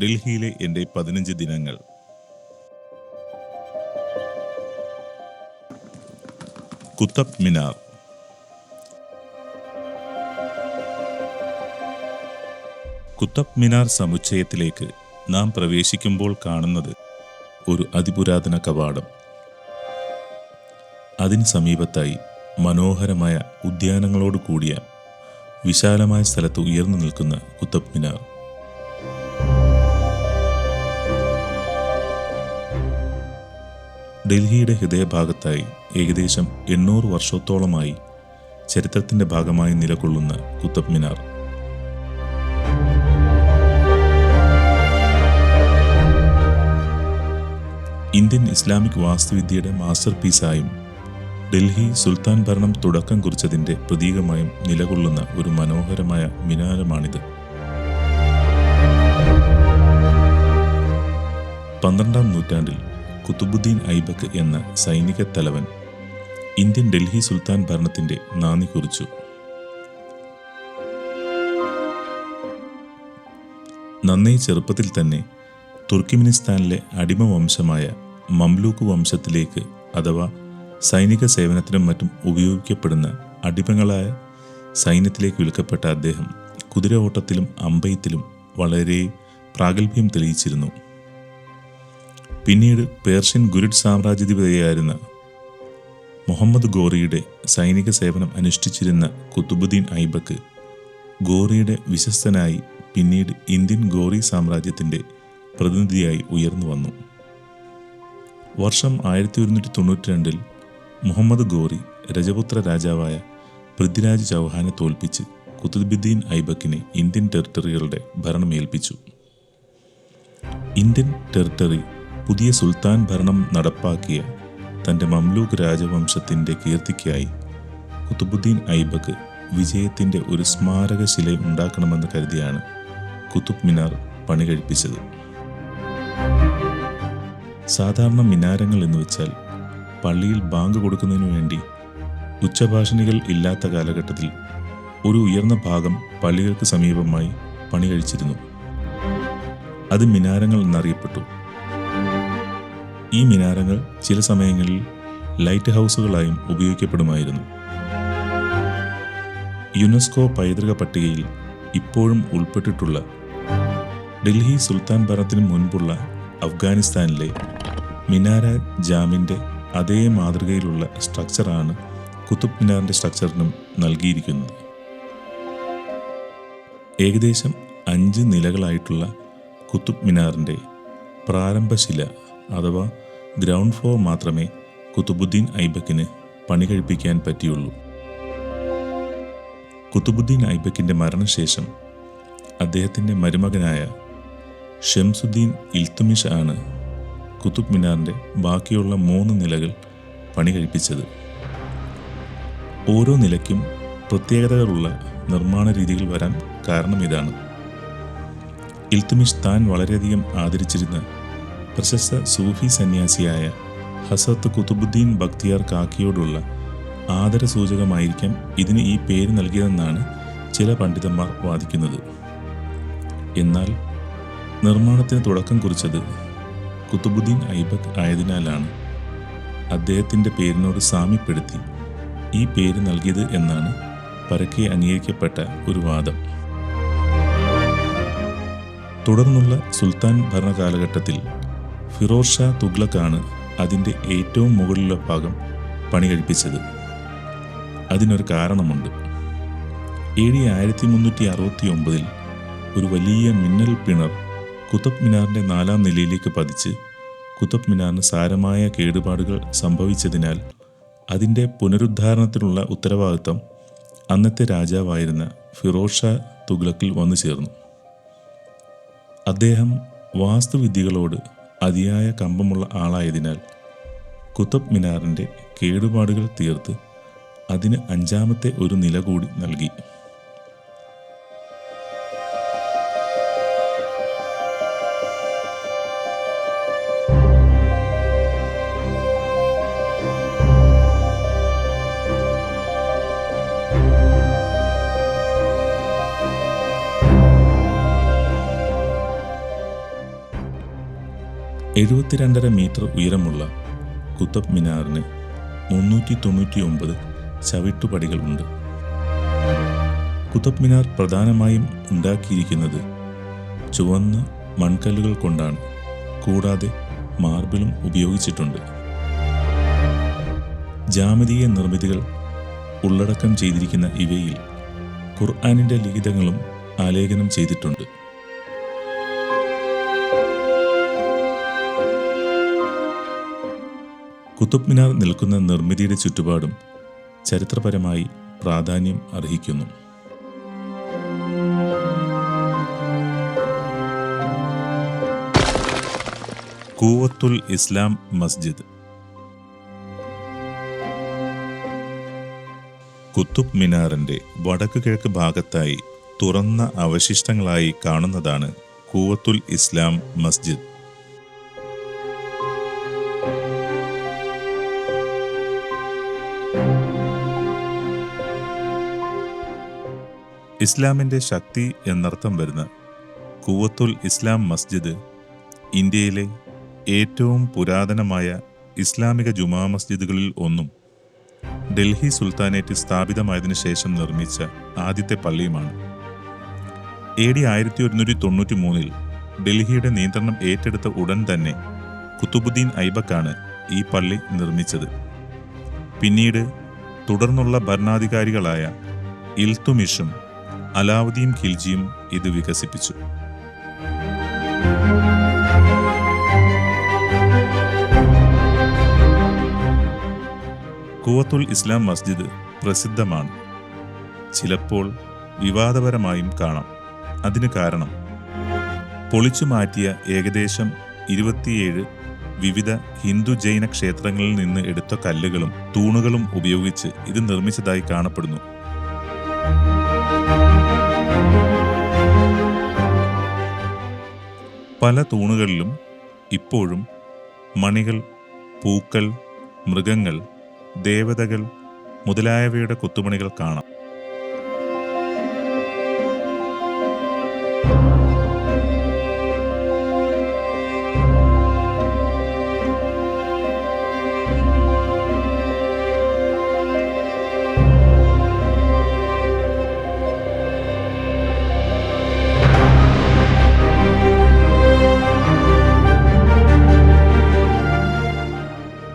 ഡൽഹിയിലെ എൻ്റെ 15 ദിനങ്ങൾ. കുത്തബ് മിനാർ. കുത്തബ് മിനാർ സമുച്ചയത്തിലേക്ക് നാം പ്രവേശിക്കുമ്പോൾ കാണുന്നത് ഒരു അതിപുരാതന കവാടം. അതിന് സമീപത്തായി മനോഹരമായ ഉദ്യാനങ്ങളോട് കൂടിയ വിശാലമായ സ്ഥലത്ത് ഉയർന്നു നിൽക്കുന്ന കുത്തബ് മിനാർ. ഡൽഹിയുടെ ഹൃദയഭാഗത്തായി ഏകദേശം 800 വർഷത്തോളമായി ചരിത്രത്തിൻ്റെ ഭാഗമായി നിലകൊള്ളുന്ന കുത്തബ് മിനാർ ഇന്ത്യൻ ഇസ്ലാമിക് വാസ്തുവിദ്യയുടെ മാസ്റ്റർ പീസായും ഡൽഹി സുൽത്താൻ ഭരണം തുടക്കം കുറിച്ചതിൻ്റെ പ്രതീകമായും നിലകൊള്ളുന്ന ഒരു മനോഹരമായ മിനാരമാണിത്. 12ാം നൂറ്റാണ്ടിൽ കുത്തുബുദ്ദീൻ ഐബക്ക് എന്ന സൈനിക തലവൻ ഇന്ത്യൻ ഡൽഹി സുൽത്താൻ ഭരണത്തിൻ്റെ നാന്ദി കുറിച്ചു. നന്നേ ചെറുപ്പത്തിൽ തന്നെ തുർക്കിമിനിസ്ഥാനിലെ അടിമ വംശമായ മംലൂക്ക് വംശത്തിലേക്ക് അഥവാ സൈനിക സേവനത്തിനും മറ്റും ഉപയോഗിക്കപ്പെടുന്ന അടിമകളായ സൈന്യത്തിലേക്ക് വിൽക്കപ്പെട്ട അദ്ദേഹം കുതിര ഓട്ടത്തിലും അമ്പെയ്ത്തിലും വളരെ പ്രാഗൽഭ്യം തെളിയിച്ചിരുന്നു. പിന്നീട് പേർഷ്യൻ ഗുരിഡ് സാമ്രാജ്യാധിപതിയായിരുന്ന മുഹമ്മദ് ഗോറിയുടെ സൈനിക സേവനം അനുഷ്ഠിച്ചിരുന്ന കുത്തുബുദ്ദീൻ ഐബക്ക് ഗോറിയുടെ വിശ്വസ്തനായി പിന്നീട് ഇന്ത്യൻ ഗോറി സാമ്രാജ്യത്തിൻ്റെ പ്രതിനിധിയായി ഉയർന്നു വന്നു. വർഷം 1192 മുഹമ്മദ് ഗോറി രജപുത്ര രാജാവായ പൃഥ്വിരാജ് ചൗഹാനെ തോൽപ്പിച്ച് കുത്തുബുദ്ദീൻ ഐബക്കിനെ ഇന്ത്യൻ ടെറിട്ടറികളുടെ ഭരണമേൽപ്പിച്ചു. ഇന്ത്യൻ ടെറിട്ടറി പുതിയ സുൽത്താൻ ഭരണം നടപ്പാക്കിയ തൻ്റെ മംലൂക്ക് രാജവംശത്തിൻ്റെ കീർത്തിക്കായി കുത്തുബുദ്ദീൻ ഐബക്ക് വിജയത്തിൻ്റെ ഒരു സ്മാരക ശില ഉണ്ടാക്കണമെന്ന് കരുതിയാണ് കുത്തുബ് മിനാർ പണി കഴിപ്പിച്ചത്. സാധാരണ മിനാരങ്ങൾ എന്ന് വെച്ചാൽ പള്ളിയിൽ ബാങ്ക് കൊടുക്കുന്നതിനു വേണ്ടി ഉച്ചഭാഷിണികൾ ഇല്ലാത്ത കാലഘട്ടത്തിൽ ഒരു ഉയർന്ന ഭാഗം പള്ളികൾക്ക് സമീപമായി പണി കഴിച്ചിരുന്നു. അത് മിനാരങ്ങൾ എന്നറിയപ്പെട്ടു. ഈ മിനാരങ്ങൾ ചില സമയങ്ങളിൽ ലൈറ്റ് ഹൗസുകളായും ഉപയോഗിക്കപ്പെടുമായിരുന്നു. യുനെസ്കോ പൈതൃക പട്ടികയിൽ ഇപ്പോഴും ഉൾപ്പെട്ടിട്ടുള്ള ഡൽഹി സുൽത്താൻ ഭരണത്തിന് മുൻപുള്ള അഫ്ഗാനിസ്ഥാനിലെ മിനാര ജാമിൻ്റെ അതേ മാതൃകയിലുള്ള സ്ട്രക്ചറാണ് കുത്തുബ് മിനാറിൻ്റെ സ്ട്രക്ചറിനും നൽകിയിരിക്കുന്നത്. ഏകദേശം 5 നിലകളായിട്ടുള്ള കുത്തുബ് മിനാറിൻ്റെ പ്രാരംഭശില അഥവാ ഗ്രൗണ്ട് ഫ്ലോർ മാത്രമേ കുത്തുബുദ്ദീൻ ഐബക്കിന് പണി കഴിപ്പിക്കാൻ പറ്റിയുള്ളൂ. കുത്തുബുദ്ദീൻ ഐബക്കിൻ്റെ മരണശേഷം അദ്ദേഹത്തിൻ്റെ മരുമകനായ ഷംസുദ്ദീൻ ഇൽത്തുമിഷ് ആണ് കുത്തുബ് മിനാറിൻ്റെ ബാക്കിയുള്ള 3 നിലകൾ പണി കഴിപ്പിച്ചത്. ഓരോ നിലയ്ക്കും പ്രത്യേകതകളുള്ള നിർമ്മാണ രീതികൾ വരാൻ കാരണം ഇതാണ്. ഇൽത്തുമിഷ് താൻ വളരെയധികം ആദരിച്ചിരുന്ന പ്രശസ്ത സൂഫി സന്യാസിയായ ഹസരത്ത് കുത്തുബുദ്ദീൻ ബക്തിയാർ കാക്കിയോടുള്ള ആദരസൂചകമായിരിക്കാം ഇതിന് ഈ പേര് നൽകിയതെന്നാണ് ചില പണ്ഡിതന്മാർ വാദിക്കുന്നത്. എന്നാൽ നിർമ്മാണത്തിന് തുടക്കം കുറിച്ചത് കുത്തുബുദ്ദീൻ ഐബക്ക് ആയതിനാലാണ് അദ്ദേഹത്തിൻ്റെ പേരിനോട് സാമ്യപ്പെടുത്തി ഈ പേര് നൽകിയത് എന്നാണ് പരക്കെ അംഗീകരിക്കപ്പെട്ട ഒരു വാദം. തുടർന്നുള്ള സുൽത്താൻ ഭരണകാലഘട്ടത്തിൽ ഫിറോസ് ഷാ തുഗ്ലക്കാണ് അതിൻ്റെ ഏറ്റവും മുകളിലുള്ള ഭാഗം പണി കഴിപ്പിച്ചത്. അതിനൊരു കാരണമുണ്ട്. AD 1369 ഒരു വലിയ മിന്നൽ പിണർ കുത്തബ് മിനാറിൻ്റെ 4ാം നിലയിലേക്ക് പതിച്ച് കുത്തബ് മിനാറിന് സാരമായ കേടുപാടുകൾ സംഭവിച്ചതിനാൽ അതിൻ്റെ പുനരുദ്ധാരണത്തിനുള്ള ഉത്തരവാദിത്തം അന്നത്തെ രാജാവായിരുന്ന ഫിറോസ് ഷാ തുഗ്ലക്കിൽ വന്നു ചേർന്നു. അദ്ദേഹം വാസ്തുവിദ്യകളോട് അതിയായ കമ്പമുള്ള ആളായതിനാൽ കുത്തബ് മിനാറിൻ്റെ കേടുപാടുകൾ തീർത്ത് അതിന് 5ാമത്തെ ഒരു നില കൂടി നൽകി. 72.5 മീറ്റർ ഉയരമുള്ള കുത്തബ് മിനാറിന് 399 ചവിട്ടുപടികൾ ഉണ്ട്. കുത്തബ് മിനാർ പ്രധാനമായും ഉണ്ടാക്കിയിരിക്കുന്നത് ചുവന്ന മൺകല്ലുകൾ കൊണ്ടാണ്. കൂടാതെ മാർബിളും ഉപയോഗിച്ചിട്ടുണ്ട്. ജാമിതീയ നിർമ്മിതികൾ ഉള്ളടക്കം ചെയ്തിരിക്കുന്ന ഇവയിൽ ഖുർആനിൻ്റെ ലിഖിതങ്ങളും ആലേഖനം ചെയ്തിട്ടുണ്ട്. കുത്തബ് മിനാർ നിൽക്കുന്ന നിർമ്മിതിയുടെ ചുറ്റുപാടും ചരിത്രപരമായി പ്രാധാന്യം അർഹിക്കുന്നു. കൂവത്തുൽ ഇസ്ലാം മസ്ജിദ്. കുത്തുബ് മിനാറിൻ്റെ വടക്ക് കിഴക്ക് ഭാഗത്തായി തുറന്ന അവശിഷ്ടങ്ങളായി കാണുന്നതാണ് കൂവത്തുൽ ഇസ്ലാം മസ്ജിദ്. ഇസ്ലാമിൻ്റെ ശക്തി എന്നർത്ഥം വരുന്ന കൂവത്തുൽ ഇസ്ലാം മസ്ജിദ് ഇന്ത്യയിലെ ഏറ്റവും പുരാതനമായ ഇസ്ലാമിക ജുമാ മസ്ജിദുകളിൽ ഒന്നും ഡൽഹി സുൽത്താനേറ്റ് സ്ഥാപിതമായതിനു ശേഷം നിർമ്മിച്ച ആദ്യത്തെ പള്ളിയുമാണ്. AD 1193 ഡൽഹിയുടെ നിയന്ത്രണം ഏറ്റെടുത്ത ഉടൻ തന്നെ കുത്തുബുദ്ദീൻ ഐബക്കാണ് ഈ പള്ളി നിർമ്മിച്ചത്. പിന്നീട് തുടർന്നുള്ള ഭരണാധികാരികളായ ഇൽത്തുമിഷും അലാവുദ്ദീൻ ഖിൽജിയും ഇത് വികസിപ്പിച്ചു. കൂവത്തുൽ ഇസ്ലാം മസ്ജിദ് പ്രസിദ്ധമാണ്. ചിലപ്പോൾ വിവാദപരമായും കാണാം. അതിന് കാരണം പൊളിച്ചു മാറ്റിയ ഏകദേശം 27 വിവിധ ഹിന്ദു ജൈന ക്ഷേത്രങ്ങളിൽ നിന്ന് എടുത്ത കല്ലുകളും തൂണുകളും ഉപയോഗിച്ച് ഇത് നിർമ്മിച്ചതായി കാണപ്പെടുന്നു. പല തൂണുകളിലും ഇപ്പോഴും മണികൾ, പൂക്കൾ, മൃഗങ്ങൾ, ദേവതകൾ മുതലായവയുടെ കൊത്തുപണികൾ കാണാം.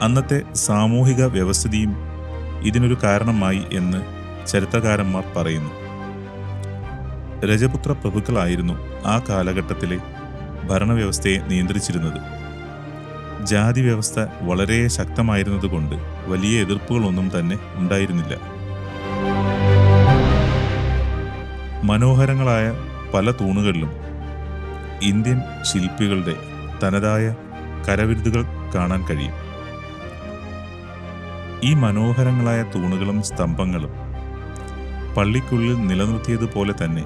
അന്നത്തെ സാമൂഹിക വ്യവസ്ഥിതിയും ഇതിനൊരു കാരണമായി എന്ന് ചരിത്രകാരന്മാർ പറയുന്നു. രജപുത്ര പ്രഭുക്കളായിരുന്നു ആ കാലഘട്ടത്തിലെ ഭരണവ്യവസ്ഥയെ നിയന്ത്രിച്ചിരുന്നത്. ജാതി വ്യവസ്ഥ വളരെ ശക്തമായിരുന്നതുകൊണ്ട് വലിയ എതിർപ്പുകളൊന്നും തന്നെ ഉണ്ടായിരുന്നില്ല. മനോഹരങ്ങളായ പല തൂണുകളിലും ഇന്ത്യൻ ശില്പികളുടെ തനതായ കരവിരുതുകൾ കാണാൻ കഴിയും. ഈ മനോഹരങ്ങളായ തൂണുകളും സ്തംഭങ്ങളും പള്ളിക്കുള്ളിൽ നിലനിർത്തിയതുപോലെ തന്നെ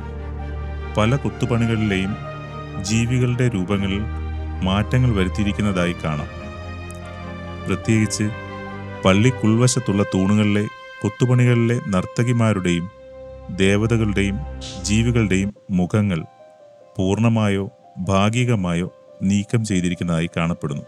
പല കൊത്തുപണികളിലെയും ജീവികളുടെ രൂപങ്ങളിൽ മാറ്റങ്ങൾ വരുത്തിയിരിക്കുന്നതായി കാണാം. പ്രത്യേകിച്ച് പള്ളിക്കുൾവശത്തുള്ള തൂണുകളിലെ കൊത്തുപണികളിലെ നർത്തകിമാരുടെയും ദേവതകളുടെയും ജീവികളുടെയും മുഖങ്ങൾ പൂർണ്ണമായോ ഭാഗികമായോ നീക്കം ചെയ്തിരിക്കുന്നതായി കാണപ്പെടുന്നു.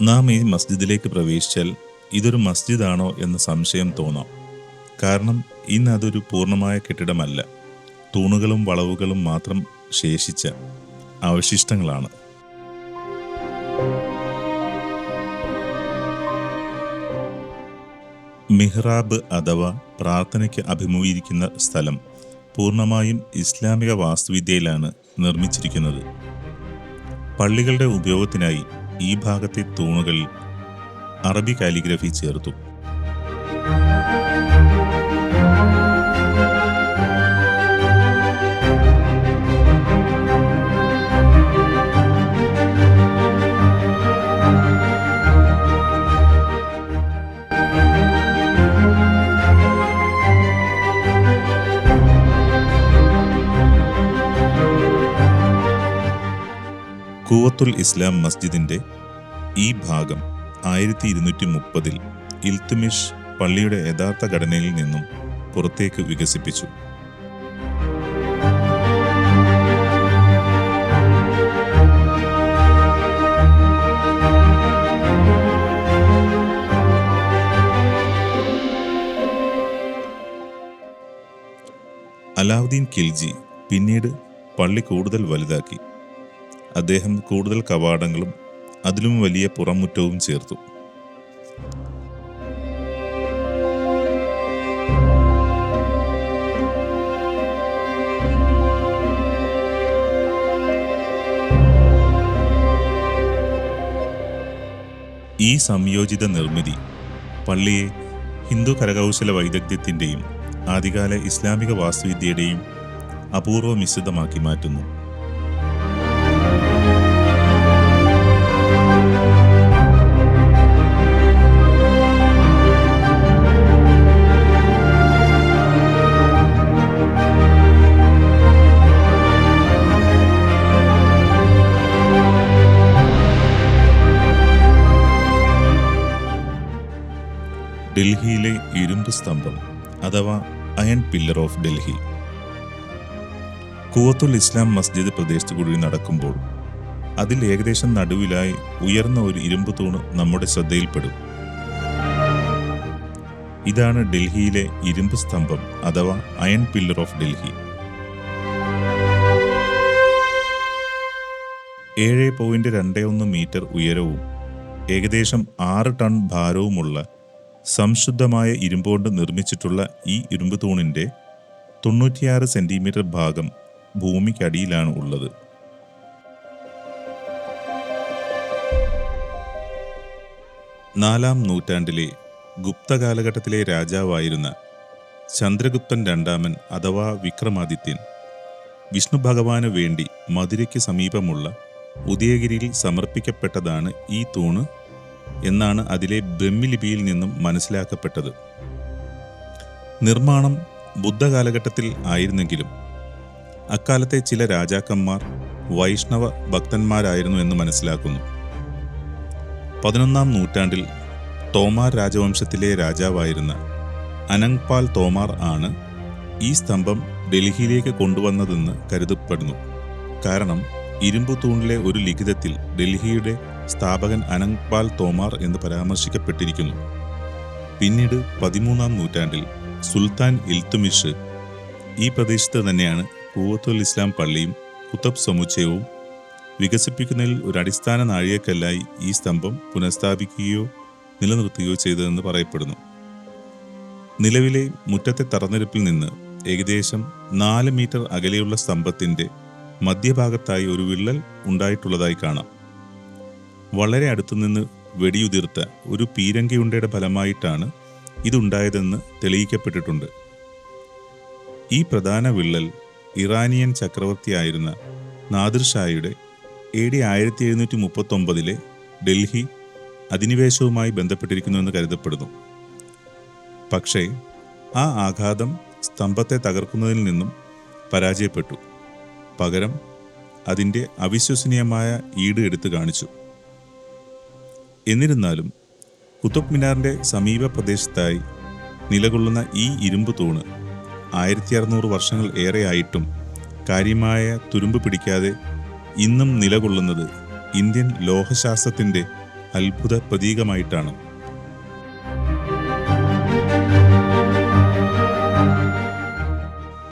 നാം ഈ മസ്ജിദിലേക്ക് പ്രവേശിച്ചാൽ ഇതൊരു മസ്ജിദാണോ എന്ന സംശയം തോന്നാം. കാരണം ഇന്ന് അതൊരു പൂർണ്ണമായ കെട്ടിടമല്ല, തൂണുകളും വളവുകളും മാത്രം ശേഷിച്ച അവശിഷ്ടങ്ങളാണ്. മിഹ്റാബ് അഥവാ പ്രാർത്ഥനയ്ക്ക് അഭിമുഖീകരിക്കുന്ന സ്ഥലം പൂർണ്ണമായും ഇസ്ലാമിക വാസ്തുവിദ്യയിലാണ് നിർമ്മിച്ചിരിക്കുന്നത്. പള്ളികളുടെ ഉപയോഗത്തിനായി ഈ ഭാഗത്തെ തൂണുകളിൽ അറബി കാലിഗ്രഫി ചേർത്തു. ഖുവത്തുൽ ഇസ്ലാം മസ്ജിദിന്റെ ഈ ഭാഗം 1230 ഇൽത്തുമിഷ് പള്ളിയുടെ യഥാർത്ഥ ഘടനയിൽ നിന്നും പുറത്തേക്ക് വികസിപ്പിച്ചു. അലാവുദ്ദീൻ ഖിൽജി പിന്നീട് പള്ളി കൂടുതൽ വലുതാക്കി. അദ്ദേഹം കൂടുതൽ കവാടങ്ങളും അതിലും വലിയ പുറംമുറ്റവും ചേർത്തു. ഈ സംയോജിത നിർമ്മിതി പള്ളിയെ ഹിന്ദു കരകൗശല വൈദഗ്ധ്യത്തിൻ്റെയും ആദ്യകാല ഇസ്ലാമിക വാസ്തുവിദ്യയുടെയും അപൂർവ മിശ്രിതമാക്കി മാറ്റുന്നു. ഡൽഹിയിലെ ഇരുമ്പ് സ്തംഭം അഥവാ അയൺ പില്ലർ ഓഫ് ഡൽഹി. ഖുവത്തുൽ ഇസ്ലാം മസ്ജിദ് പ്രദേശത്ത് കൂടി നടക്കുമ്പോൾ അതിൽ ഏകദേശം നടുവിലായി ഉയർന്ന ഒരു ഇരുമ്പ് തൂണ് നമ്മുടെ ശ്രദ്ധയിൽപ്പെടും. ഇതാണ് ഡൽഹിയിലെ ഇരുമ്പ് സ്തംഭം അഥവാ iron pillar of Delhi. 7.21 metre ഉയരവും ഏകദേശം 6 ടൺ ഭാരവുമുള്ള സംശുദ്ധമായ ഇരുമ്പുകൊണ്ട് നിർമ്മിച്ചിട്ടുള്ള ഈ ഇരുമ്പ് തൂണിൻ്റെ 96 സെന്റിമീറ്റർ ഭാഗം ഭൂമിക്കടിയിലാണ് ഉള്ളത്. നാലാം നൂറ്റാണ്ടിലെ ഗുപ്ത കാലഘട്ടത്തിലെ രാജാവായിരുന്ന ചന്ദ്രഗുപ്തൻ രണ്ടാമൻ അഥവാ വിക്രമാദിത്യൻ വിഷ്ണു ഭഗവാന് വേണ്ടി മധുരയ്ക്ക് സമീപമുള്ള ഉദയഗിരിയിൽ സമർപ്പിക്കപ്പെട്ടതാണ് ഈ തൂണ് എന്നാണ് അതിലെ ബ്രഹ്മിലിപിയിൽ നിന്നും മനസ്സിലാക്കപ്പെട്ടത്. നിർമ്മാണം ബുദ്ധകാലഘട്ടത്തിൽ ആയിരുന്നെങ്കിലും അക്കാലത്തെ ചില രാജാക്കന്മാർ വൈഷ്ണവ ഭക്തന്മാരായിരുന്നു എന്ന് മനസ്സിലാക്കുന്നു. 11-ാം നൂറ്റാണ്ടിൽ തോമാർ രാജവംശത്തിലെ രാജാവായിരുന്ന അനങ്പാൽ തോമാർ ആണ് ഈ സ്തംഭം ഡൽഹിയിലേക്ക് കൊണ്ടുവന്നതെന്ന് കരുതപ്പെടുന്നു. കാരണം ഇരുമ്പു തൂണിലെ ഒരു ലിഖിതത്തിൽ ഡൽഹിയുടെ സ്ഥാപകൻ അനങ്പാൽ തോമാർ എന്ന് പരാമർശിക്കപ്പെട്ടിരിക്കുന്നു. പിന്നീട് 13-ാം നൂറ്റാണ്ടിൽ സുൽത്താൻ ഇൽത്തുമിഷ് ഈ പ്രദേശത്ത് തന്നെയാണ് ഖുവത്തുൽ ഇസ്ലാം പള്ളിയും കുത്തബ് സമുച്ചയവും വികസിപ്പിക്കുന്നതിൽ ഒരു അടിസ്ഥാന നാഴികക്കല്ലായി ഈ സ്തംഭം പുനഃസ്ഥാപിക്കുകയോ നിലനിർത്തുകയോ ചെയ്തതെന്ന് പറയപ്പെടുന്നു. നിലവിലെ മുറ്റത്തെ തറനിരപ്പിൽ നിന്ന് ഏകദേശം 4 മീറ്റർ അകലെയുള്ള സ്തംഭത്തിൻ്റെ മധ്യഭാഗത്തായി ഒരു വിള്ളൽ ഉണ്ടായിട്ടുള്ളതായി കാണാം. വളരെ അടുത്തുനിന്ന് വെടിയുതിർത്ത ഒരു പീരങ്കിയുണ്ടയുടെ ഫലമായിട്ടാണ് ഇതുണ്ടായതെന്ന് തെളിയിക്കപ്പെട്ടിട്ടുണ്ട്. ഈ പ്രധാന വിള്ളൽ ഇറാനിയൻ ചക്രവർത്തിയായിരുന്ന നാദിർ ഷായുടെ AD 1739 ഡൽഹി അധിനിവേശവുമായി ബന്ധപ്പെട്ടിരിക്കുന്നുവെന്ന് കരുതപ്പെടുന്നു. പക്ഷേ ആ ആഘാതം സ്തംഭത്തെ തകർക്കുന്നതിൽ നിന്നും പരാജയപ്പെട്ടു. പകരം അതിൻ്റെ അവിശ്വസനീയമായ ഈട് എടുത്തു കാണിച്ചു. എന്നിരുന്നാലും കുത്തുബ് മിനാറിൻ്റെ സമീപ പ്രദേശത്തായി നിലകൊള്ളുന്ന ഈ ഇരുമ്പ് തൂണ് 1600 വർഷങ്ങൾ ഏറെയായിട്ടും കാര്യമായ തുരുമ്പ് പിടിക്കാതെ ഇന്നും നിലകൊള്ളുന്നത് ഇന്ത്യൻ ലോഹശാസ്ത്രത്തിൻ്റെ അത്ഭുത പ്രതീകമായിട്ടാണ്.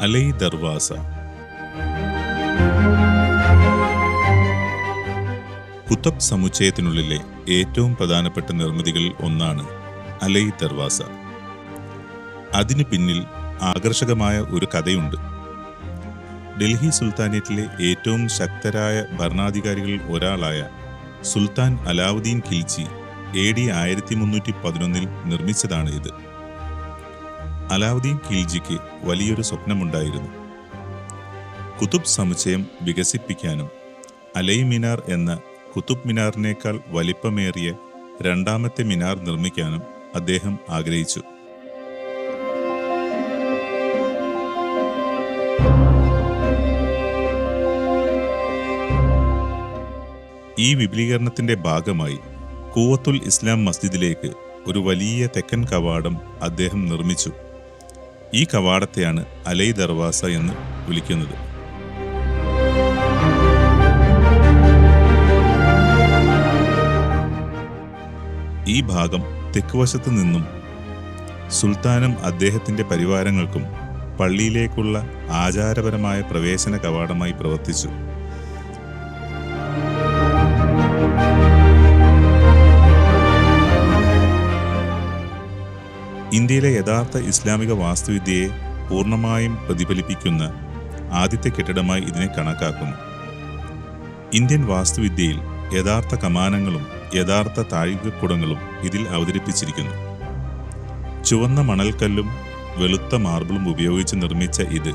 അലൈ ദർവാസ. കുത്തബ് സമുച്ചയത്തിനുള്ളിലെ ഏറ്റവും പ്രധാനപ്പെട്ട നിർമ്മിതികളിൽ ഒന്നാണ് അലൈ ദർവാസ. അതിനു പിന്നിൽ ആകർഷകമായ ഒരു കഥയുണ്ട്. ഡൽഹി സുൽത്താനേറ്റിലെ ഏറ്റവും ശക്തരായ ഭരണാധികാരികളിൽ ഒരാളായ സുൽത്താൻ അലാവുദ്ദീൻ ഖിൽജി AD 1311 നിർമ്മിച്ചതാണ് ഇത്. അലാവുദ്ദീൻ ഖിൽജിക്ക് വലിയൊരു സ്വപ്നമുണ്ടായിരുന്നു. കുതുബ് സമുച്ചയം വികസിപ്പിക്കാനും അലൈ മിനാർ എന്ന കുതുബ് മിനാറിനേക്കാൾ വലിപ്പമേറിയ രണ്ടാമത്തെ മിനാർ നിർമ്മിക്കാനും അദ്ദേഹം ആഗ്രഹിച്ചു. ഈ വിപുലീകരണത്തിന്റെ ഭാഗമായി കൂവത്തുൽ ഇസ്ലാം മസ്ജിദിലേക്ക് ഒരു വലിയ തെക്കൻ കവാടം അദ്ദേഹം നിർമ്മിച്ചു. ഈ കവാടത്തെയാണ് അലൈ ദർവാസ എന്ന് വിളിക്കുന്നത്. ഈ ഭാഗം തെക്കുവശത്ത് നിന്നും സുൽത്താനും അദ്ദേഹത്തിന്റെ പരിവാരങ്ങൾക്കും പള്ളിയിലേക്കുള്ള ആചാരപരമായ പ്രവേശന കവാടമായി പ്രവർത്തിച്ചു. ഇന്ത്യയിലെ യഥാർത്ഥ ഇസ്ലാമിക വാസ്തുവിദ്യയെ പൂർണ്ണമായും പ്രതിഫലിപ്പിക്കുന്ന ആദ്യത്തെ കെട്ടിടമായി ഇതിനെ കണക്കാക്കുന്നു. ഇന്ത്യൻ വാസ്തുവിദ്യയിൽ യഥാർത്ഥ കമാനങ്ങളും യഥാർത്ഥ താഴികക്കുടങ്ങളും ഇതിൽ അവതരിപ്പിച്ചിരിക്കുന്നു. ചുവന്ന മണൽക്കല്ലും വെളുത്ത മാർബിളും ഉപയോഗിച്ച് നിർമ്മിച്ച ഇത്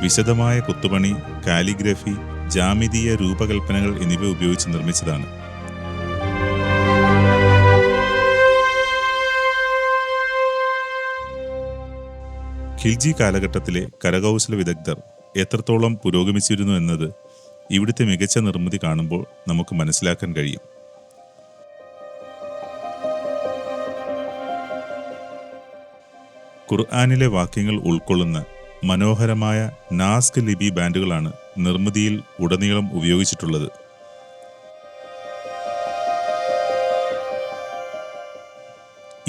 വിശദമായ കൊത്തുപണി, കാലിഗ്രഫി, ജാമിതീയ രൂപകൽപ്പനകൾ എന്നിവ ഉപയോഗിച്ച് നിർമ്മിച്ചതാണ്. ഖിൽജി കാലഘട്ടത്തിലെ കരകൗശല വിദഗ്ധർ എത്രത്തോളം പുരോഗമിച്ചിരുന്നു എന്നത് ഇവിടുത്തെ മികച്ച നിർമ്മിതി കാണുമ്പോൾ നമുക്ക് മനസ്സിലാക്കാൻ കഴിയും. ഖുർആനിലെ വാക്യങ്ങൾ ഉൾക്കൊള്ളുന്ന മനോഹരമായ നാസ്ക് ലിപി ബാൻഡുകളാണ് നിർമ്മിതിയിൽ ഉടനീളം ഉപയോഗിച്ചിട്ടുള്ളത്.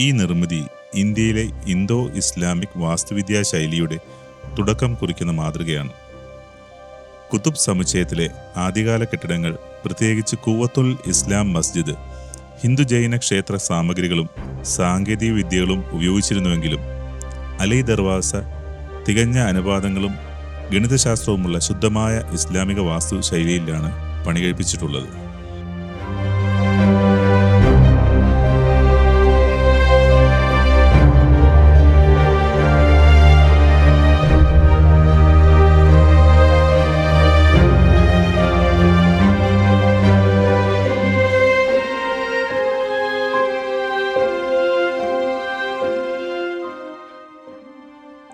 ഈ നിർമ്മിതി ഇന്ത്യയിലെ ഇന്തോ ഇസ്ലാമിക് വാസ്തുവിദ്യാ ശൈലിയുടെ തുടക്കം കുറിക്കുന്ന മാതൃകയാണ്. കുതുബ് സമുച്ചയത്തിലെ ആദ്യകാല കെട്ടിടങ്ങൾ, പ്രത്യേകിച്ച് കൂവത്തുൽ ഇസ്ലാം മസ്ജിദ്, ഹിന്ദു ജൈന ക്ഷേത്ര സാമഗ്രികളും സാങ്കേതിക വിദ്യകളും ഉപയോഗിച്ചിരുന്നുവെങ്കിലും അലൈ ദർവാസ തികഞ്ഞ അനുപാതങ്ങളും ഗണിതശാസ്ത്രവുമുള്ള ശുദ്ധമായ ഇസ്ലാമിക വാസ്തു ശൈലിയിലാണ് പണികഴിപ്പിച്ചിട്ടുള്ളത്.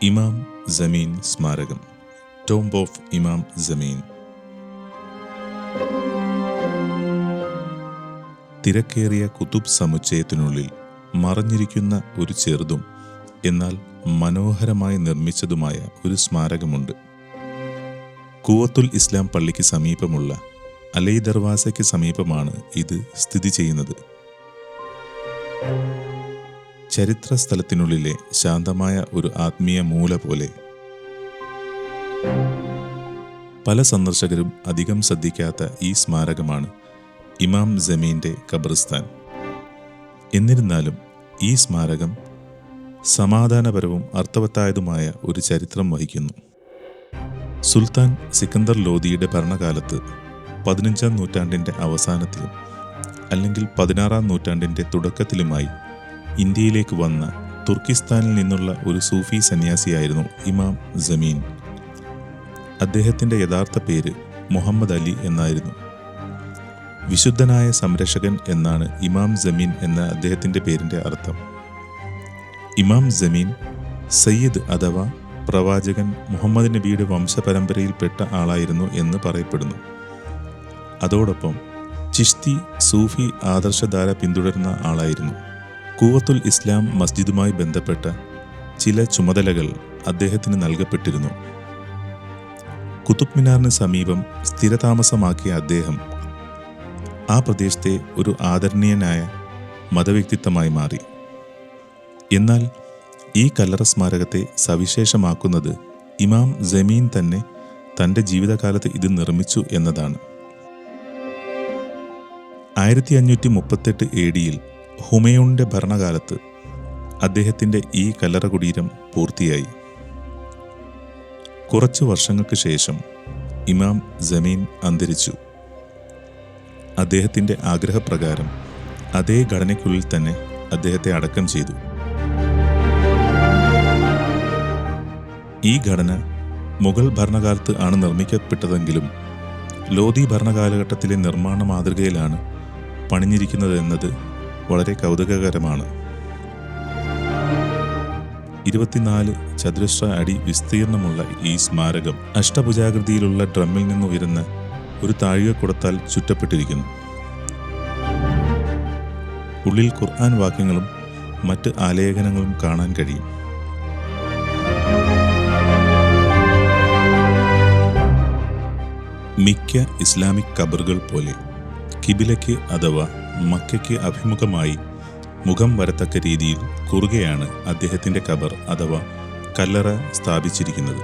ഇമാം ജമീൻ സ്മാരകം, ടോംബ് ഓഫ് ഇമാം ജമീൻ. തിരക്കേറിയ കുതുബ് സമുച്ചയത്തിനുള്ളിൽ മറഞ്ഞിരിക്കുന്ന ഒരു ചെറുതും എന്നാൽ മനോഹരമായി നിർമ്മിച്ചതുമായ ഒരു സ്മാരകമുണ്ട്. കൂവത്തുൽ ഇസ്ലാം പള്ളിക്ക് സമീപമുള്ള അലൈ ദർവാസയ്ക്ക് സമീപമാണ് ഇത് സ്ഥിതി ചെയ്യുന്നത്. ചരിത്ര സ്ഥലത്തിനുള്ളിലെ ശാന്തമായ ഒരു ആത്മീയ മൂല പോലെ. പല സന്ദർശകരും അധികം ശ്രദ്ധിക്കാത്ത ഈ സ്മാരകമാണ് ഇമാം ജമീന്റെ ഖബർസ്ഥാൻ. എന്നിരുന്നാലും ഈ സ്മാരകം സമാധാനപരവും അർത്ഥവത്തായതുമായ ഒരു ചരിത്രം വഹിക്കുന്നു. സുൽത്താൻ സിക്കന്ദർ ലോധിയുടെ ഭരണകാലത്ത് 15-ാം നൂറ്റാണ്ടിൻ്റെ അവസാനത്തിലും അല്ലെങ്കിൽ 16-ാം നൂറ്റാണ്ടിൻ്റെ തുടക്കത്തിലുമായി ഇന്ത്യയിലേക്ക് വന്ന തുർക്കിസ്ഥാനിൽ നിന്നുള്ള ഒരു സൂഫി സന്യാസിയായിരുന്നു ഇമാം ജമീൻ. അദ്ദേഹത്തിൻ്റെ യഥാർത്ഥ പേര് മുഹമ്മദ് അലി എന്നായിരുന്നു. വിശുദ്ധനായ സംരക്ഷകൻ എന്നാണ് ഇമാം ജമീൻ എന്ന അദ്ദേഹത്തിൻ്റെ പേരിൻ്റെ അർത്ഥം. ഇമാം ജമീൻ സയ്യിദ് അഥവാ പ്രവാചകൻ മുഹമ്മദ് നബിയുടെ വംശപരമ്പരയിൽപ്പെട്ട ആളായിരുന്നു എന്ന് പറയപ്പെടുന്നു. അതോടൊപ്പം ചിശ്തി സൂഫി ആദർശധാര പിന്തുടരുന്ന ആളായിരുന്നു. കൂവത്തുൽ ഇസ്ലാം മസ്ജിദുമായി ബന്ധപ്പെട്ട ചില ചുമതലകൾ അദ്ദേഹത്തിന് നൽകപ്പെട്ടിരുന്നു. കുതുബ് മിനാറിന് സമീപം സ്ഥിരതാമസമാക്കിയ അദ്ദേഹം ആ പ്രദേശത്തെ ഒരു ആദരണീയനായ മതവ്യക്തിത്വമായി മാറി. എന്നാൽ ഈ കല്ലറ സ്മാരകത്തെ സവിശേഷമാക്കുന്നത് ഇമാം ജമീൻ തന്നെ തൻ്റെ ജീവിതകാലത്ത് ഇത് നിർമ്മിച്ചു എന്നതാണ്. 1538 AD ഹുമയൂണിൻ്റെ ഭരണകാലത്ത് അദ്ദേഹത്തിൻ്റെ ഈ കല്ലറ കുടീരം പൂർത്തിയായി. കുറച്ചു വർഷങ്ങൾക്ക് ശേഷം ഇമാം ജമീൻ അന്തരിച്ചു. അദ്ദേഹത്തിൻ്റെ ആഗ്രഹപ്രകാരം അതേ ഘടനയ്ക്കുള്ളിൽ തന്നെ അദ്ദേഹത്തെ അടക്കം ചെയ്തു. ഈ ഘടന മുഗൾ ഭരണകാലത്ത് ആണ് നിർമ്മിക്കപ്പെട്ടതെങ്കിലും ലോധി ഭരണകാലഘട്ടത്തിലെ നിർമ്മാണ മാതൃകയിലാണ് പണിഞ്ഞിരിക്കുന്നതെന്നത് വളരെ കൗതുകകരമാണ്. 24 ചതുരശ്ര അടി വിസ്തീർണമുള്ള ഈ സ്മാരകം അഷ്ടഭുജാകൃതിയിലുള്ള ഡ്രമ്മിൽ നിന്ന് ഉയരുന്ന ഒരു താഴികക്കുടത്താൽ ചുറ്റപ്പെട്ടിരിക്കുന്നു. ഉള്ളിൽ ഖുർആൻ വാക്യങ്ങളും മറ്റ് ആലേഖനങ്ങളും കാണാൻ കഴിയും. മിക്ക ഇസ്ലാമിക് ഖബറുകൾ പോലെ കിബിലയ്ക്ക് അഥവാ മക്കയ്ക്ക് അഭിമുഖമായി മുഖം വരത്തക്ക രീതിയിൽ കുറുകെയാണ് അദ്ദേഹത്തിൻ്റെ ഖബർ അഥവാ കല്ലറ സ്ഥാപിച്ചിരിക്കുന്നത്.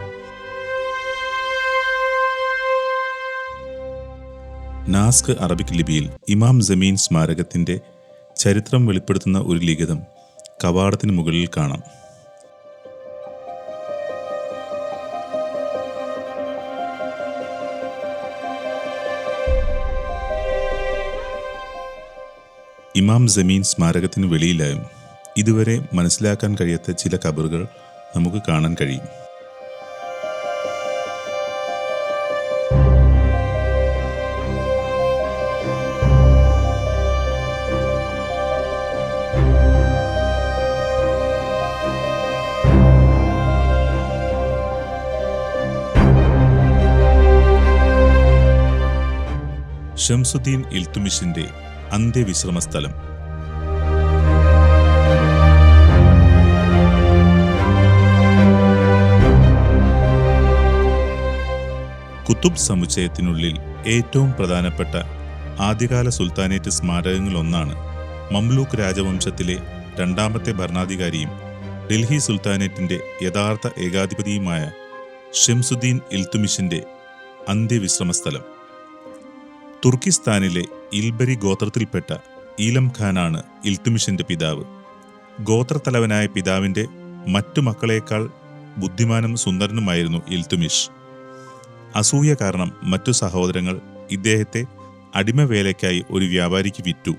നാസ്ക് അറബിക് ലിപിയിൽ ഇമാം ജമീൻ സ്മാരകത്തിൻ്റെ ചരിത്രം വെളിപ്പെടുത്തുന്ന ഒരു ലിഖിതം കവാടത്തിന് മുകളിൽ കാണാം. ഇമാം ജമീൻ സ്മാരകത്തിന് വെളിയിലായും ഇതുവരെ മനസ്സിലാക്കാൻ കഴിയാത്ത ചില ഖബറുകൾ നമുക്ക് കാണാൻ കഴിയും. ഷംസുദ്ദീൻ ഇൽത്തുമിഷിന്റെ അന്ത്യവിശ്രമ സ്ഥലം. കുത്തുബ് സമുച്ചയത്തിനുള്ളിൽ ഏറ്റവും പ്രധാനപ്പെട്ട ആദ്യകാല സുൽത്താനേറ്റ് സ്മാരകങ്ങളിലൊന്നാണ് മംലൂക്ക് രാജവംശത്തിലെ രണ്ടാമത്തെ ഭരണാധികാരിയും ഡൽഹി സുൽത്താനേറ്റിന്റെ യഥാർത്ഥ ഏകാധിപതിയുമായ ഷംസുദ്ദീൻ ഇൽത്തുമിഷിന്റെ അന്ത്യവിശ്രമ സ്ഥലം. തുർക്കിസ്ഥാനിലെ ഇൽബരി ഗോത്രത്തിൽപ്പെട്ട ഈലം ഖാനാണ് ഇൽത്തുമിഷിന്റെ പിതാവ്. ഗോത്രത്തലവനായ പിതാവിന്റെ മറ്റു മക്കളേക്കാൾ ബുദ്ധിമാനും സുന്ദരനുമായിരുന്നു ഇൽത്തുമിഷ്. അസൂയ കാരണം മറ്റു സഹോദരങ്ങൾ ഇദ്ദേഹത്തെ അടിമവേലയ്ക്കായി ഒരു വ്യാപാരിക്ക് വിറ്റു.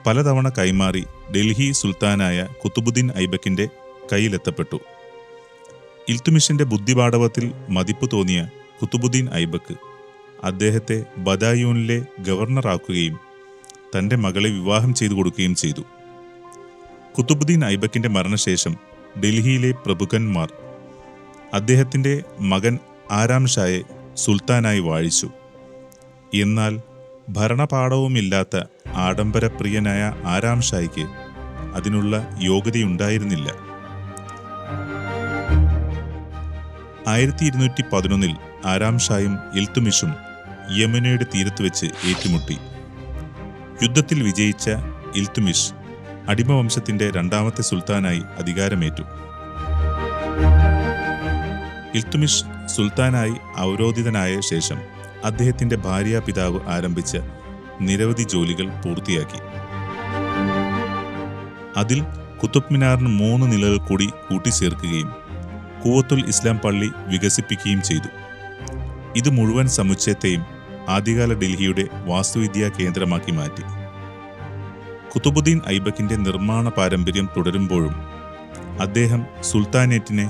പലതവണ കൈമാറി ഡൽഹി സുൽത്താനായ കുത്തുബുദ്ദീൻ ഐബക്കിന്റെ കയ്യിലെത്തപ്പെട്ടു. ഇൽത്തുമിഷിന്റെ ബുദ്ധിപാടവത്തിൽ മതിപ്പ് തോന്നിയ കുത്തുബുദ്ദീൻ ഐബക്ക് അദ്ദേഹത്തെ ബദായൂനിലെ ഗവർണറാക്കുകയും തൻ്റെ മകളെ വിവാഹം ചെയ്തു കൊടുക്കുകയും ചെയ്തു. കുത്തുബുദ്ദീൻ ഐബക്കിന്റെ മരണശേഷം ഡൽഹിയിലെ പ്രഭുക്കന്മാർ അദ്ദേഹത്തിൻ്റെ മകൻ ആരാം ഷായെ സുൽത്താനായി വാഴിച്ചു. എന്നാൽ ഭരണപാഠവുമില്ലാത്ത ആഡംബരപ്രിയനായ ആരാം ഷായ്ക്ക് അതിനുള്ള യോഗ്യതയുണ്ടായിരുന്നില്ല. 1211 ആരാം ഷായും ഇൽത്തുമിഷും യമുനയുടെ തീരത്ത് വെച്ച് ഏറ്റുമുട്ടി. യുദ്ധത്തിൽ വിജയിച്ച ഇൽത്തുമിഷ് അടിമവംശത്തിന്റെ രണ്ടാമത്തെ സുൽത്താനായി അധികാരമേറ്റു. ഇൽത്തുമിഷ് സുൽത്താനായി അവരോധിതനായ ശേഷം അദ്ദേഹത്തിന്റെ ഭാര്യാപിതാവ് ആരംഭിച്ച നിരവധി ജോലികൾ പൂർത്തിയാക്കി. അതിൽ കുത്തുബ് മിനാറിന് 3 നിലകൾ കൂടി കൂട്ടിച്ചേർക്കുകയും ഖുവത്തുൽ ഇസ്ലാം പള്ളി വികസിപ്പിക്കുകയും ചെയ്തു. ഇത് മുഴുവൻ സമുച്ചയത്തെയും ആദ്യകാല ഡൽഹിയുടെ വാസ്തുവിദ്യാ കേന്ദ്രമാക്കി മാറ്റി. കുത്തുബുദ്ദീൻ ഐബക്കിന്റെ നിർമ്മാണ പാരമ്പര്യം തുടരുമ്പോഴും അദ്ദേഹം സുൽത്താനേറ്റിനെ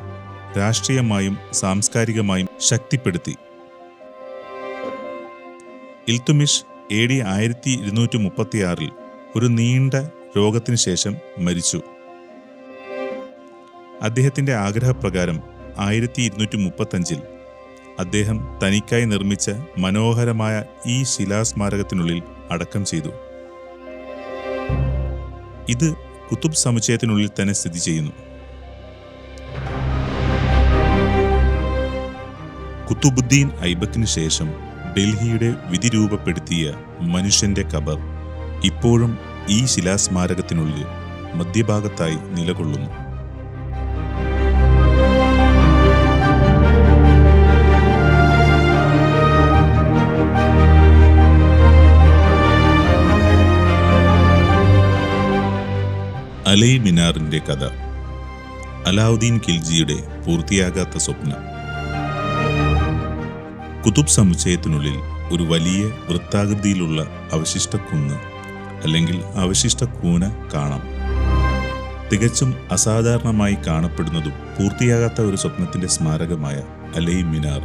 രാഷ്ട്രീയമായും സാംസ്കാരികമായും ശക്തിപ്പെടുത്തി. ഇൽത്തുമിഷ് AD 1236 ഒരു നീണ്ട രോഗത്തിന് ശേഷം മരിച്ചു. അദ്ദേഹത്തിന്റെ ആഗ്രഹപ്രകാരം 1235 അദ്ദേഹം തനിക്കായി നിർമ്മിച്ച മനോഹരമായ ഈ ശിലാസ്മാരകത്തിനുള്ളിൽ അടക്കം ചെയ്തു. ഇത് കുത്തുബ് സമുച്ചയത്തിനുള്ളിൽ തന്നെ സ്ഥിതി ചെയ്യുന്നു. കുത്തുബുദ്ദീൻ ഐബക്കിന് ശേഷം ഡൽഹിയുടെ വിധി രൂപപ്പെടുത്തിയ മനുഷ്യന്റെ ഖബർ ഇപ്പോഴും ഈ ശിലാസ്മാരകത്തിനുള്ളിൽ മധ്യഭാഗത്തായി നിലകൊള്ളുന്നു. അലൈ മിനാറിന്റെ കഥ. അലാവുദ്ദീൻ ഖിൽജിയുടെ പൂർത്തിയാകാത്ത സ്വപ്നം. കുതുബ് സമുച്ചയത്തിനുള്ളിൽ ഒരു വലിയ വൃത്താകൃതിയിലുള്ള അവശിഷ്ട കുന്ന് അല്ലെങ്കിൽ അവശിഷ്ട കൂന കാണാം. തികച്ചും അസാധാരണമായി കാണപ്പെടുന്നതും പൂർത്തിയാകാത്ത ഒരു സ്വപ്നത്തിന്റെ സ്മാരകമായ അലൈ മിനാർ.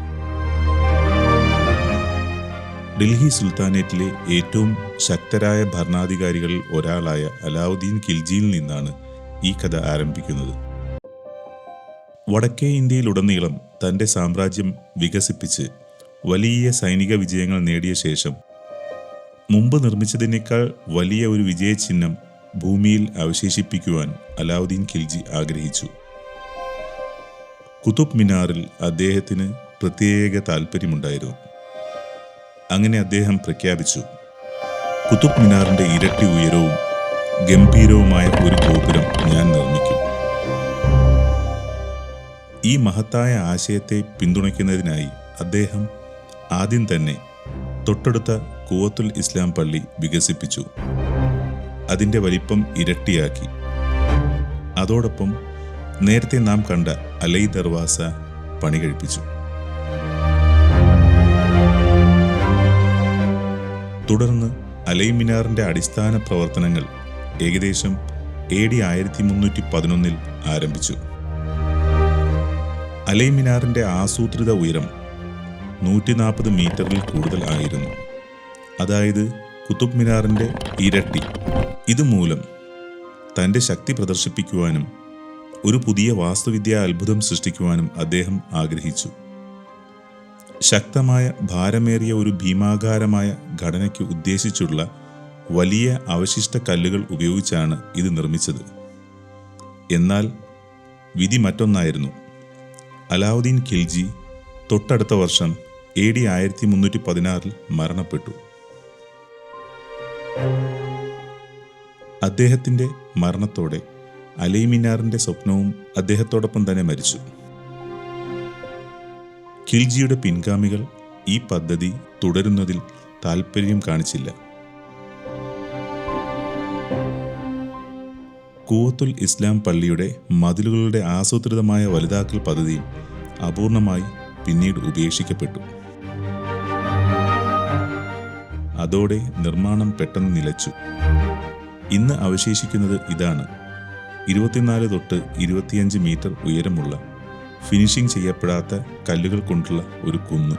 ഡൽഹി സുൽത്താനേറ്റിലെ ഏറ്റവും ശക്തരായ ഭരണാധികാരികളിൽ ഒരാളായ അലാവുദ്ദീൻ ഖിൽജിയിൽ നിന്നാണ് ഈ കഥ ആരംഭിക്കുന്നത്. വടക്കേ ഇന്ത്യയിലുടനീളം തൻ്റെ സാമ്രാജ്യം വികസിപ്പിച്ച് വലിയ സൈനിക വിജയങ്ങൾ നേടിയ ശേഷം മുമ്പ് നിർമ്മിച്ചതിനേക്കാൾ വലിയ ഒരു വിജയചിഹ്നം ഭൂമിയിൽ അവശേഷിപ്പിക്കുവാൻ അലാവുദ്ദീൻ ഖിൽജി ആഗ്രഹിച്ചു. കുതുബ് മിനാറിൽ അദ്ദേഹത്തിന് പ്രത്യേക താല്പര്യമുണ്ടായിരുന്നു. അങ്ങനെ അദ്ദേഹം പ്രഖ്യാപിച്ചു, കുതുബ് മിനാറിന്റെ ഇരട്ടി ഉയരവും ഗംഭീരവുമായ ഒരു ഗോപുരം ഞാൻ നിർമ്മിക്കും. ഈ മഹത്തായ ആശയത്തെ പിന്തുണയ്ക്കുന്നതിനായി അദ്ദേഹം ആദ്യം തന്നെ തൊട്ടടുത്ത ഖുവത്തുൽ ഇസ്ലാം പള്ളി വികസിപ്പിച്ചു. അതിൻ്റെ വലിപ്പം ഇരട്ടിയാക്കി. അതോടൊപ്പം നേരത്തെ നാം കണ്ട അലൈ ദർവാസ പണി കഴിപ്പിച്ചു. തുടർന്ന് അലൈ മിനാറിന്റെ അടിസ്ഥാന പ്രവർത്തനങ്ങൾ ഏകദേശം AD 1311 ആരംഭിച്ചു. അലൈ മിനാറിന്റെ ആസൂത്രിത ഉയരം 140 മീറ്ററിൽ കൂടുതൽ ആയിരുന്നു. അതായത് കുതുബ് മിനാറിന്റെ ഇരട്ടി. ഇതുമൂലം തൻ്റെ ശക്തി പ്രദർശിപ്പിക്കുവാനും ഒരു പുതിയ വാസ്തുവിദ്യാ അത്ഭുതം സൃഷ്ടിക്കുവാനും അദ്ദേഹം ആഗ്രഹിച്ചു. ശക്തമായ ഭാരമേറിയ ഒരു ഭീമാകാരമായ ഘടനയ്ക്ക് ഉദ്ദേശിച്ചുള്ള വലിയ അവശിഷ്ട കല്ലുകൾ ഉപയോഗിച്ചാണ് ഇത് നിർമ്മിച്ചത്. എന്നാൽ വിധി മറ്റൊന്നായിരുന്നു. അലാവുദ്ദീൻ ഖിൽജി തൊട്ടടുത്ത വർഷം AD 1316 മരണപ്പെട്ടു. അദ്ദേഹത്തിൻ്റെ മരണത്തോടെ അലൈ മിനാറിന്റെ സ്വപ്നവും അദ്ദേഹത്തോടൊപ്പം തന്നെ മരിച്ചു. ഖിൽജിയുടെ പിൻഗാമികൾ ഈ പദ്ധതി തുടരുന്നതിൽ താൽപ്പര്യം കാണിച്ചില്ല. ഖുവത്തുൽ ഇസ്ലാം പള്ളിയുടെ മതിലുകളുടെ ആസൂത്രിതമായ വലുതാക്കൽ പദ്ധതി അപൂർണമായി പിന്നീട് ഉപേക്ഷിക്കപ്പെട്ടു. അതോടെ നിർമ്മാണം പെട്ടെന്ന് നിലച്ചു. ഇന്ന് അവശേഷിക്കുന്നത് ഇതാണ്: 24 തൊട്ട് 25 മീറ്റർ ഉയരമുള്ള ഫിനിഷിംഗ് ചെയ്യപ്പെടാത്ത കല്ലുകൾ കൊണ്ടുള്ള ഒരു കുന്ന്,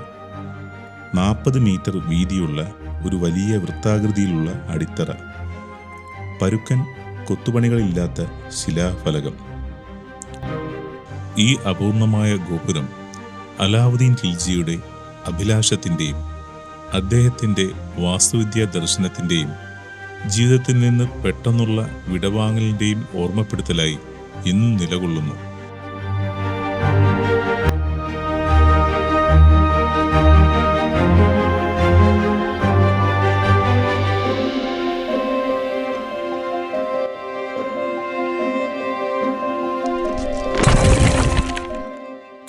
40 മീറ്റർ വീതിയുള്ള ഒരു വലിയ വൃത്താകൃതിയിലുള്ള അടിത്തറ, പരുക്കൻ കൊത്തുപണികളില്ലാത്ത ശിലാഫലകം. ഈ അപൂർണമായ ഗോപുരം അലാവുദ്ദീൻ ഖിൽജിയുടെ അഭിലാഷത്തിൻ്റെയും അദ്ദേഹത്തിൻ്റെ വാസ്തുവിദ്യാ ദർശനത്തിൻ്റെയും ജീവിതത്തിൽ നിന്ന് പെട്ടെന്നുള്ള വിടവാങ്ങലിൻ്റെയും ഓർമ്മപ്പെടുത്തലായി ഇന്നും നിലകൊള്ളുന്നു.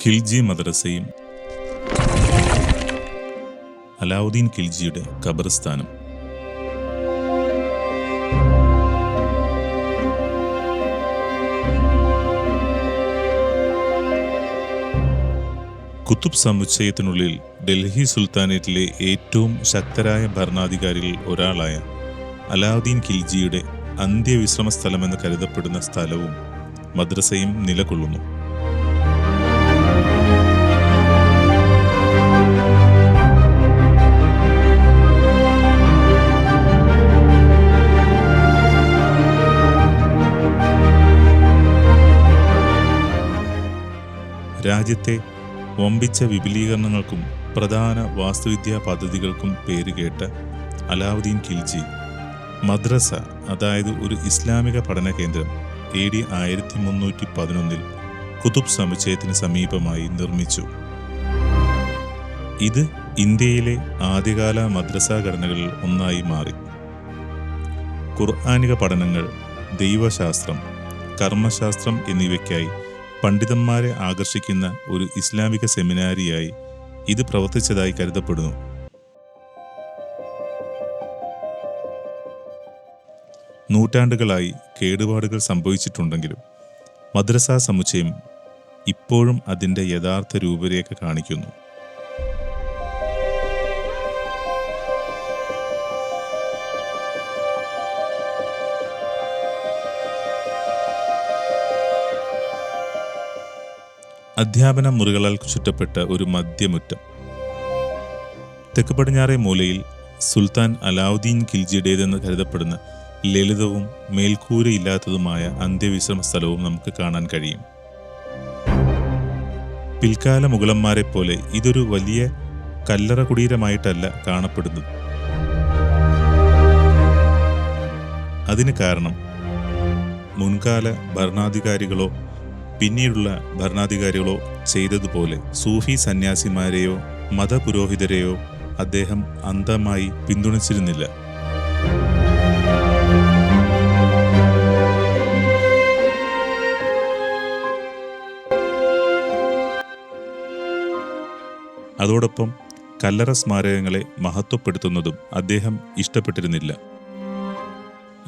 ഖിൽജി മദ്രസയും അലാവുദ്ദീൻ ഖിൽജിയുടെ ഖബർസ്ഥാനം. കുതുബ് സമുച്ചയത്തിനുള്ളിൽ ഡൽഹി സുൽത്താനേറ്റിലെ ഏറ്റവും ശക്തരായ ഭരണാധികാരികളിൽ ഒരാളായ അലാവുദ്ദീൻ ഖിൽജിയുടെ അന്ത്യവിശ്രമ സ്ഥലമെന്ന് കരുതപ്പെടുന്ന സ്ഥലവും മദ്രസയും നിലകൊള്ളുന്നു. രാജ്യത്തെ വമ്പിച്ച വിപുലീകരണങ്ങൾക്കും പ്രധാന വാസ്തുവിദ്യാ പദ്ധതികൾക്കും പേരുകേട്ട അലാവുദ്ദീൻ ഖിൽജി മദ്രസ, അതായത് ഒരു ഇസ്ലാമിക പഠന കേന്ദ്രം, AD 1311 കുതുബ് സമുച്ചയത്തിന് സമീപമായി നിർമ്മിച്ചു. ഇത് ഇന്ത്യയിലെ ആദ്യകാല മദ്രസാ ഘടനകളിൽ ഒന്നായി മാറി. ഖുർആനിക പഠനങ്ങൾ, ദൈവശാസ്ത്രം, കർമ്മശാസ്ത്രം എന്നിവയ്ക്കായി പണ്ഡിതന്മാരെ ആകർഷിക്കുന്ന ഒരു ഇസ്ലാമിക സെമിനാരിയായി ഇത് പ്രവർത്തിച്ചതായി കരുതപ്പെടുന്നു. നൂറ്റാണ്ടുകളായി കേടുപാടുകൾ സംഭവിച്ചിട്ടുണ്ടെങ്കിലും മദ്രസാ സമുച്ചയം ഇപ്പോഴും അതിൻ്റെ യഥാർത്ഥ രൂപരേഖ കാണിക്കുന്നു. അധ്യാപന മുറികളാൽ ചുറ്റപ്പെട്ട ഒരു മധ്യമുറ്റം. തെക്ക് പടിഞ്ഞാറേ മൂലയിൽ സുൽത്താൻ അലാവുദ്ദീൻ ഖിൽജിയുടേതെന്ന് കരുതപ്പെടുന്ന ലളിതവും മേൽക്കൂരയില്ലാത്തതുമായ അന്ത്യവിശ്രമ സ്ഥലവും നമുക്ക് കാണാൻ കഴിയും. പിൽക്കാല മുഗളന്മാരെ പോലെ ഇതൊരു വലിയ കല്ലറ കുടീരമായിട്ടല്ല കാണപ്പെടുന്നത്. അതിന് കാരണം മുൻകാല ഭരണാധികാരികളോ പിന്നീടുള്ള ഭരണാധികാരികളോ ചെയ്തതുപോലെ സൂഫി സന്യാസിമാരെയോ മതപുരോഹിതരെയോ അദ്ദേഹം അന്ധമായി പിന്തുണച്ചിരുന്നില്ല. അതോടൊപ്പം കല്ലറ സ്മാരകങ്ങളെ മഹത്വപ്പെടുത്തുന്നതും അദ്ദേഹം ഇഷ്ടപ്പെട്ടിരുന്നില്ല.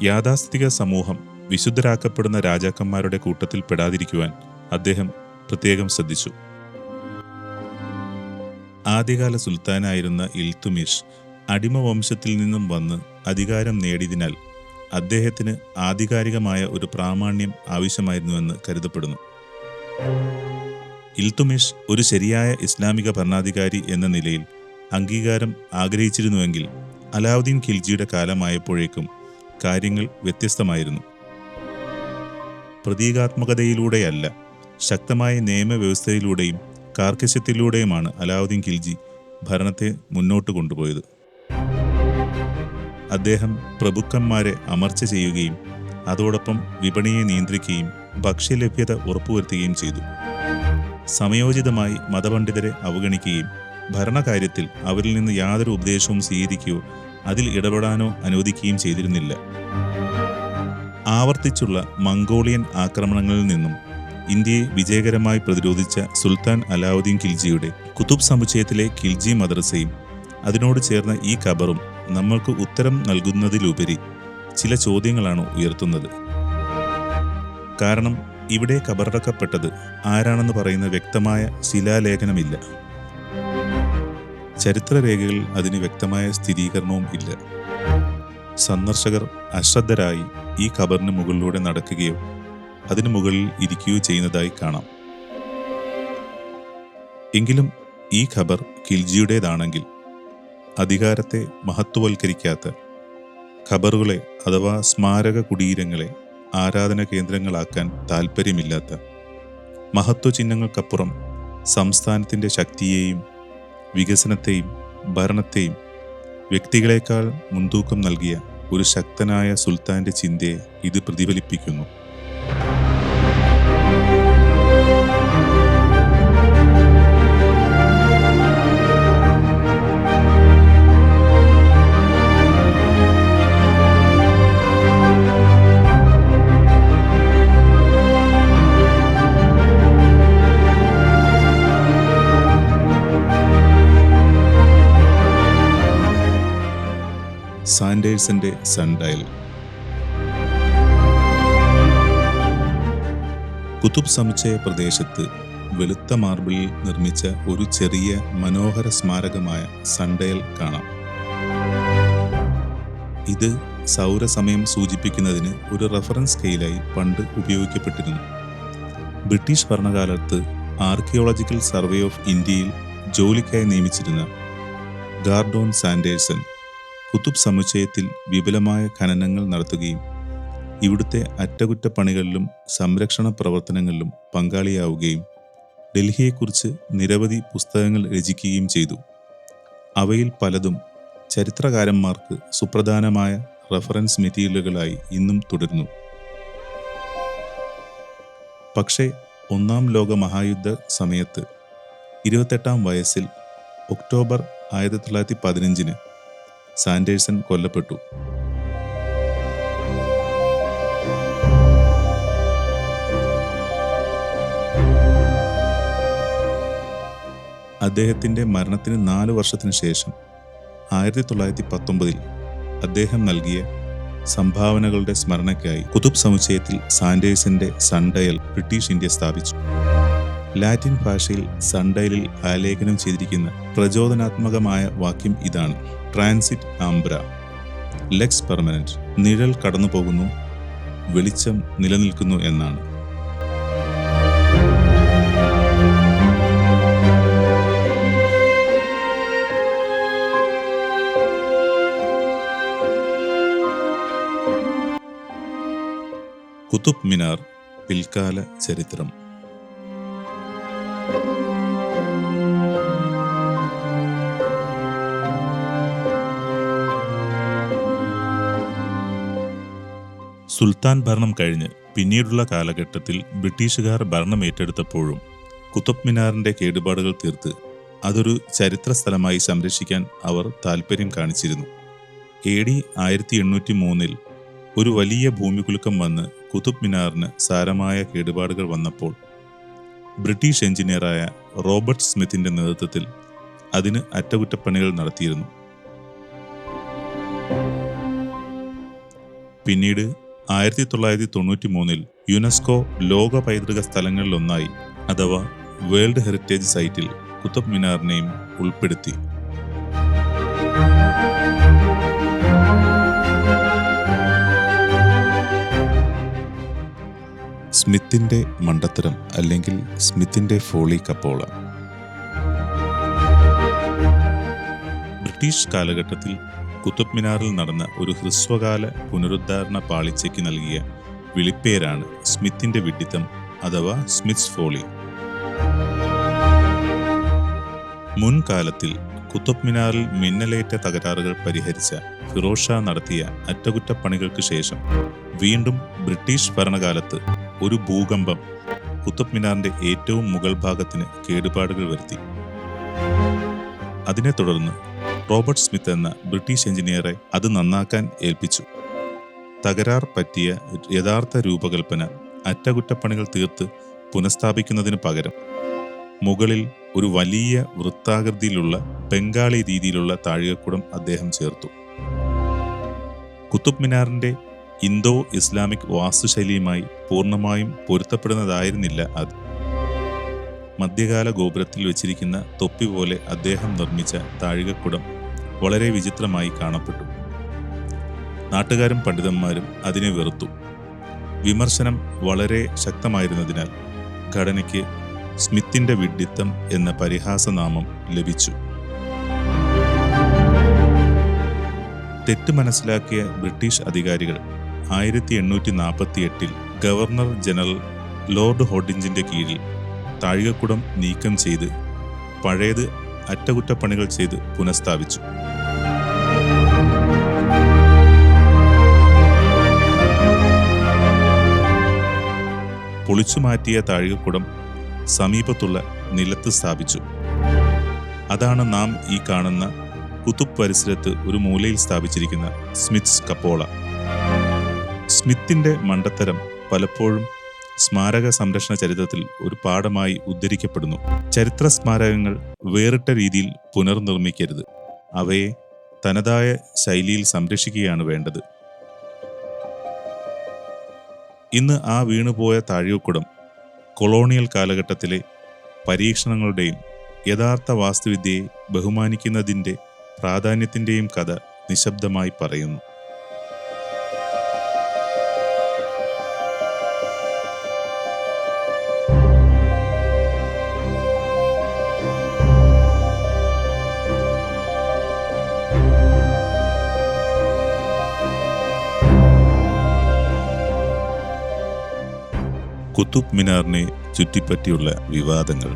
യാഥാസ്ഥിതിക സമൂഹം വിശുദ്ധരാക്കപ്പെടുന്ന രാജാക്കന്മാരുടെ കൂട്ടത്തിൽ പെടാതിരിക്കുവാൻ അദ്ദേഹം പ്രത്യേകം ശ്രദ്ധിച്ചു. ആദ്യകാല സുൽത്താനായിരുന്ന ഇൽതുമിഷ് അടിമവംശത്തിൽ നിന്നും വന്ന് അധികാരം നേടിയതിനാൽ അദ്ദേഹത്തിന് ആധികാരികമായ ഒരു പ്രാമാണ്യം ആവശ്യമായിരുന്നുവെന്ന് കരുതപ്പെടുന്നു. ഇൽതുമിഷ് ഒരു ശരിയായ ഇസ്ലാമിക ഭരണാധികാരി എന്ന നിലയിൽ അംഗീകാരം ആഗ്രഹിച്ചിരുന്നുവെങ്കിൽ അലാവുദ്ദീൻ ഖിൽജിയുടെ കാലമായപ്പോഴേക്കും കാര്യങ്ങൾ വ്യത്യസ്തമായിരുന്നു. പ്രതീകാത്മകതയിലൂടെയല്ല, ശക്തമായ നിയമവ്യവസ്ഥയിലൂടെയും കാർക്കശ്യത്തിലൂടെയുമാണ് അലാവുദ്ദീൻ ഖിൽജി ഭരണത്തെ മുന്നോട്ട് കൊണ്ടുപോയത്. അദ്ദേഹം പ്രഭുക്കന്മാരെ അമർച്ച ചെയ്യുകയും അതോടൊപ്പം വിപണിയെ നിയന്ത്രിക്കുകയും ഭക്ഷ്യലഭ്യത ഉറപ്പുവരുത്തുകയും ചെയ്തു. സമയോചിതമായി മതപണ്ഡിതരെ അവഗണിക്കുകയും ഭരണകാര്യത്തിൽ അവരിൽ നിന്ന് യാതൊരു ഉപദേശവും സ്വീകരിക്കുകയോ അതിൽ ഇടപെടാനോ അനുവദിക്കുകയും ചെയ്തിരുന്നില്ല. ആവർത്തിച്ചുള്ള മംഗോളിയൻ ആക്രമണങ്ങളിൽ നിന്നും ഇന്ത്യയെ വിജയകരമായി പ്രതിരോധിച്ച സുൽത്താൻ അലാവുദ്ദീൻ ഖിൽജിയുടെ കുതുബ് സമുച്ചയത്തിലെ ഖിൽജി മദ്രസയും അതിനോട് ചേർന്ന ഈ ഖബറും നമ്മൾക്ക് ഉത്തരം നൽകുന്നതിലുപരി ചില ചോദ്യങ്ങളാണ് ഉയർത്തുന്നത്. കാരണം ഇവിടെ ഖബറടക്കപ്പെട്ടത് ആരാണെന്ന് പറയുന്ന വ്യക്തമായ ശിലാലേഖനമില്ല. ചരിത്രരേഖകളിൽ അതിന് വ്യക്തമായ സ്ഥിരീകരണവും ഇല്ല. സന്ദർശകർ അശ്രദ്ധരായി ഈ ഖബറിന് മുകളിലൂടെ നടക്കുകയോ അതിനു മുകളിൽ ഇരിക്കുകയോ ചെയ്യുന്നതായി കാണാം. എങ്കിലും ഈ ഖബർ ഖിൽജിയുടേതാണെങ്കിൽ അധികാരത്തെ മഹത്വവൽക്കരിക്കാത്ത ഖബറുകളെ അഥവാ സ്മാരക കുടീരങ്ങളെ ആരാധന കേന്ദ്രങ്ങളാക്കാൻ താൽപ്പര്യമില്ലാത്ത, മഹത്വചിഹ്നങ്ങൾക്കപ്പുറം സംസ്ഥാനത്തിൻ്റെ ശക്തിയെയും വികസനത്തെയും ഭരണത്തെയും വ്യക്തികളെക്കാൾ മുൻതൂക്കം നൽകിയ ഒരു ശക്തനായ സുൽത്താന്റെ ചിന്തയെ ഇത് പ്രതിഫലിപ്പിക്കുന്നു. സാൻഡേഴ്സിന്റെ സൺഡയൽ. കുതുബ് സമുച്ചയ പ്രദേശത്ത് വെളുത്ത മാർബിളിൽ നിർമ്മിച്ച ഒരു ചെറിയ മനോഹര സ്മാരകമായ സൺഡയൽ കാണാം. ഇത് സൗരസമയം സൂചിപ്പിക്കുന്നതിന് ഒരു റഫറൻസ് സ്കെയിലായി പണ്ട് ഉപയോഗിക്കപ്പെട്ടിരുന്നു. ബ്രിട്ടീഷ് ഭരണകാലത്ത് ആർക്കിയോളജിക്കൽ സർവേ ഓഫ് ഇന്ത്യയിൽ ജോലിക്കായി നിയമിച്ചിരുന്ന ഗാർഡോൺ സാൻഡേഴ്സൺ കുതുബ് സമുച്ചയത്തിൽ വിപുലമായ ഖനനങ്ങൾ നടത്തുകയും ഇവിടുത്തെ അറ്റകുറ്റപ്പണികളിലും സംരക്ഷണ പ്രവർത്തനങ്ങളിലും പങ്കാളിയാവുകയും ഡൽഹിയെക്കുറിച്ച് നിരവധി പുസ്തകങ്ങൾ രചിക്കുകയും ചെയ്തു. അവയിൽ പലതും ചരിത്രകാരന്മാർക്ക് സുപ്രധാനമായ റഫറൻസ് മെറ്റീരിയലുകളായി ഇന്നും തുടരുന്നു. പക്ഷേ 1-ാം ലോക മഹായുദ്ധ സമയത്ത് 28-ാം വയസ്സിൽ ഒക്ടോബർ 1915 സാൻഡേഴ്സൺ കൊല്ലപ്പെട്ടു. അദ്ദേഹത്തിൻ്റെ മരണത്തിന് 4 വർഷത്തിനു ശേഷം 1919 അദ്ദേഹം നൽകിയ സംഭാവനകളുടെ സ്മരണയ്ക്കായി കുതുബ് സമുച്ചയത്തിൽ സാൻഡേഴ്സന്റെ സൺഡയൽ ബ്രിട്ടീഷ് ഇന്ത്യ സ്ഥാപിച്ചു. ലാറ്റിൻ ഭാഷയിൽ സൺഡയലിൽ ആലേഖനം ചെയ്തിരിക്കുന്ന പ്രചോദനാത്മകമായ വാക്യം ഇതാണ്: ട്രാൻസിറ്റ് ആംബ്ര, ലെക്സ് പെർമനന്റ്. നിഴൽ കടന്നു പോകുന്നു, വെളിച്ചം നിലനിൽക്കുന്നു എന്നാണ്. കുതുബ് മിനാർ പിൽക്കാല ചരിത്രം. സുൽത്താൻ ഭരണം കഴിഞ്ഞ് പിന്നീടുള്ള കാലഘട്ടത്തിൽ ബ്രിട്ടീഷുകാർ ഭരണം ഏറ്റെടുത്തപ്പോഴും കുതുബ് മിനാറിന്റെ കേടുപാടുകൾ തീർത്ത് അതൊരു ചരിത്ര സ്ഥലമായി സംരക്ഷിക്കാൻ അവർ താൽപ്പര്യം കാണിച്ചിരുന്നു. AD 1803 ഒരു വലിയ ഭൂമികുലുക്കം വന്ന് കുതുബ് മിനാറിന് സാരമായ കേടുപാടുകൾ വന്നപ്പോൾ ബ്രിട്ടീഷ് എഞ്ചിനീയറായ റോബർട്ട് സ്മിത്തിന്റെ നേതൃത്വത്തിൽ അതിന് അറ്റകുറ്റപ്പണികൾ നടത്തിയിരുന്നു. പിന്നീട് 1993 യുനെസ്കോ ലോക പൈതൃക സ്ഥലങ്ങളിലൊന്നായി അഥവാ വേൾഡ് ഹെറിറ്റേജ് സൈറ്റിൽ കുതുബ് മിനാറിനെയും ഉൾപ്പെടുത്തി. സ്മിത്തിന്റെ മണ്ടത്തരം അല്ലെങ്കിൽ സ്മിത്തിന്റെ ഫോളി കപ്പോള. ബ്രിട്ടീഷ് കാലഘട്ടത്തിൽ കുതുബ് മിനാറിൽ നടന്ന ഒരു ഹ്രസ്വകാല പുനരുദ്ധാരണ പാളിച്ചയ്ക്ക് നൽകിയ വിളിപ്പേരാണ് സ്മിത്തിന്റെ വിഡ്ഢിത്തം അഥവാ സ്മിത്സ് ഫോളി. മുൻകാലത്തിൽ കുതുബ് മിനാറിൽ മിന്നലേറ്റ തകരാറുകൾ പരിഹരിച്ച ഫിറോസ് ഷാ നടത്തിയ അറ്റകുറ്റപ്പണികൾക്ക് ശേഷം വീണ്ടും ബ്രിട്ടീഷ് ഭരണകാലത്ത് ഒരു ഭൂകമ്പം കുതുബ് മിനാറിന്റെ ഏറ്റവും മുകൾ ഭാഗത്തിന് കേടുപാടുകൾ വരുത്തി. അതിനെ തുടർന്ന് റോബർട്ട് സ്മിത്ത് എന്ന ബ്രിട്ടീഷ് എഞ്ചിനീയറെ അത് നന്നാക്കാൻ ഏൽപ്പിച്ചു. തകരാർ പറ്റിയ യഥാർത്ഥ രൂപകൽപ്പന അറ്റകുറ്റപ്പണികൾ തീർത്ത് പുനഃസ്ഥാപിക്കുന്നതിന് പകരം മുകളിൽ ഒരു വലിയ വൃത്താകൃതിയിലുള്ള ബംഗാളി രീതിയിലുള്ള താഴികക്കുടം അദ്ദേഹം ചേർത്തു. കുതുബ് മിനാറിന്റെ ഇന്തോ ഇസ്ലാമിക് വാസ്തുശൈലിയുമായി പൂർണ്ണമായും പൊരുത്തപ്പെടുന്നതായിരുന്നില്ല അത്. മധ്യകാല ഗോപുരത്തിൽ വെച്ചിരിക്കുന്ന തൊപ്പി പോലെ അദ്ദേഹം നിർമ്മിച്ച താഴികക്കുടം വളരെ വിചിത്രമായി കാണപ്പെട്ടു. നാട്ടുകാരും പണ്ഡിതന്മാരും അതിനെ വെറുത്തു. വിമർശനം വളരെ ശക്തമായിരുന്നതിനാൽ ഘടനയ്ക്ക് സ്മിത്തിന്റെ വിഡ്ഢിത്തം എന്ന പരിഹാസനാമം ലഭിച്ചു. തെറ്റ് മനസ്സിലാക്കിയ ബ്രിട്ടീഷ് അധികാരികൾ 1848 ഗവർണർ ജനറൽ ലോർഡ് ഹോഡിഞ്ചിന്റെ കീഴിൽ താഴികക്കുടം നീക്കം ചെയ്ത് പഴയത് അറ്റകുറ്റപ്പണികൾ ചെയ്ത് പുനഃസ്ഥാപിച്ചു. പൊളിച്ചുമാറ്റിയ താഴികക്കുടം സമീപത്തുള്ള നിലത്ത് സ്ഥാപിച്ചു. അതാണ് നാം ഈ കാണുന്ന കുതുബ് പരിസരത്ത് ഒരു മൂലയിൽ സ്ഥാപിച്ചിരിക്കുന്ന സ്മിത്സ് കപ്പോള. സ്മിത്തിന്റെ മണ്ടത്തരം പലപ്പോഴും സ്മാരക സംരക്ഷണ ചരിത്രത്തിൽ ഒരു പാഠമായി ഉദ്ധരിക്കപ്പെടുന്നു. ചരിത്ര സ്മാരകങ്ങൾ വേറിട്ട രീതിയിൽ പുനർനിർമ്മിക്കരുത്. അവയെ തനതായ ശൈലിയിൽ സംരക്ഷിക്കുകയാണ് വേണ്ടത്. ഇന്ന് ആ വീണുപോയ താഴികക്കുടം കൊളോണിയൽ കാലഘട്ടത്തിലെ പരീക്ഷണങ്ങളുടെയും യഥാർത്ഥ വാസ്തുവിദ്യയെ ബഹുമാനിക്കുന്നതിൻ്റെ പ്രാധാന്യത്തിൻ്റെയും കഥ നിശബ്ദമായി പറയുന്നു. കുതുബ് മിനാറിനെ ചുറ്റിപ്പറ്റിയുള്ള വിവാദങ്ങൾ.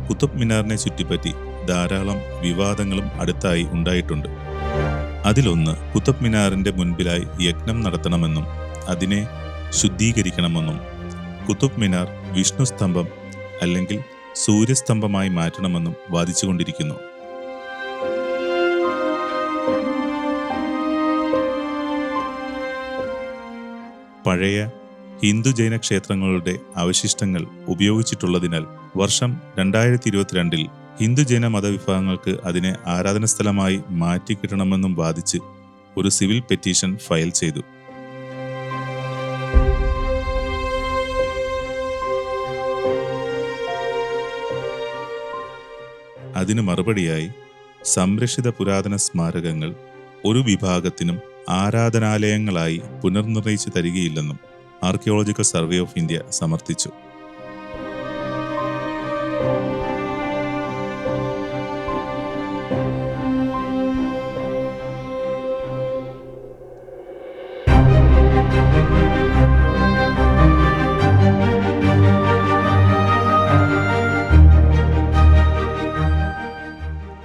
കുതുബ് മിനാറിനെ ചുറ്റിപ്പറ്റി ധാരാളം വിവാദങ്ങളും അടുത്തായി ഉണ്ടായിട്ടുണ്ട്. അതിലൊന്ന് കുത്തബ് മിനാറിന്റെ മുൻപിലായി യജ്ഞം നടത്തണമെന്നും അതിനെ ശുദ്ധീകരിക്കണമെന്നും കുത്തബ് മിനാർ വിഷ്ണു സ്തംഭം അല്ലെങ്കിൽ സൂര്യസ്തംഭമായി മാറ്റണമെന്നും വാദിച്ചുകൊണ്ടിരിക്കുന്നു. പഴയ ഹിന്ദു ജൈന ക്ഷേത്രങ്ങളുടെ അവശിഷ്ടങ്ങൾ ഉപയോഗിച്ചിട്ടുള്ളതിനാൽ വർഷം 2022 ഹിന്ദു ജൈന മതവിഭാഗങ്ങൾക്ക് അതിനെ ആരാധനാസ്ഥലമായി മാറ്റിക്കിട്ടണമെന്നും വാദിച്ച് ഒരു സിവിൽ പെറ്റീഷൻ ഫയൽ ചെയ്തു. അതിന് മറുപടിയായി സംരക്ഷിത പുരാതന സ്മാരകങ്ങൾ ഒരു വിഭാഗത്തിനും ആരാധനാലയങ്ങളായി പുനർനിർണയിച്ചു തരികയില്ലെന്നും ആർക്കിയോളജിക്കൽ സർവേ ഓഫ് ഇന്ത്യ സമർത്ഥിച്ചു.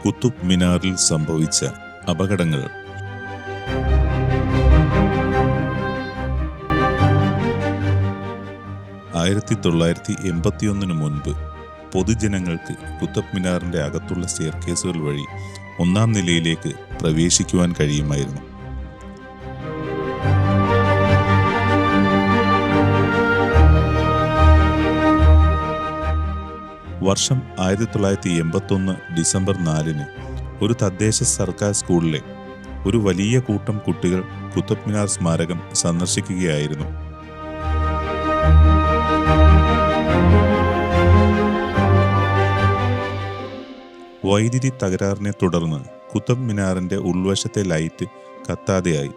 കുത്തുബ് മിനാറിൽ സംഭവിച്ച അപകടങ്ങൾ. 1981 മുൻപ് പൊതുജനങ്ങൾക്ക് കുത്തബ് മിനാറിന്റെ അകത്തുള്ള സ്റ്റെയർകേസുകൾ വഴി 1-ാം നിലയിലേക്ക് പ്രവേശിക്കുവാൻ കഴിയുമായിരുന്നു. വർഷം 1981 ഡിസംബർ 4 ഒരു തദ്ദേശ സർക്കാർ സ്കൂളിലെ ഒരു വലിയ കൂട്ടം കുട്ടികൾ കുത്തബ് മിനാർ സ്മാരകം സന്ദർശിക്കുകയായിരുന്നു. വൈദ്യുതി തകരാറിനെ തുടർന്ന് കുത്തബ് മിനാറിന്റെ ഉൾവശത്തെ ലൈറ്റ് കത്താതെയായി.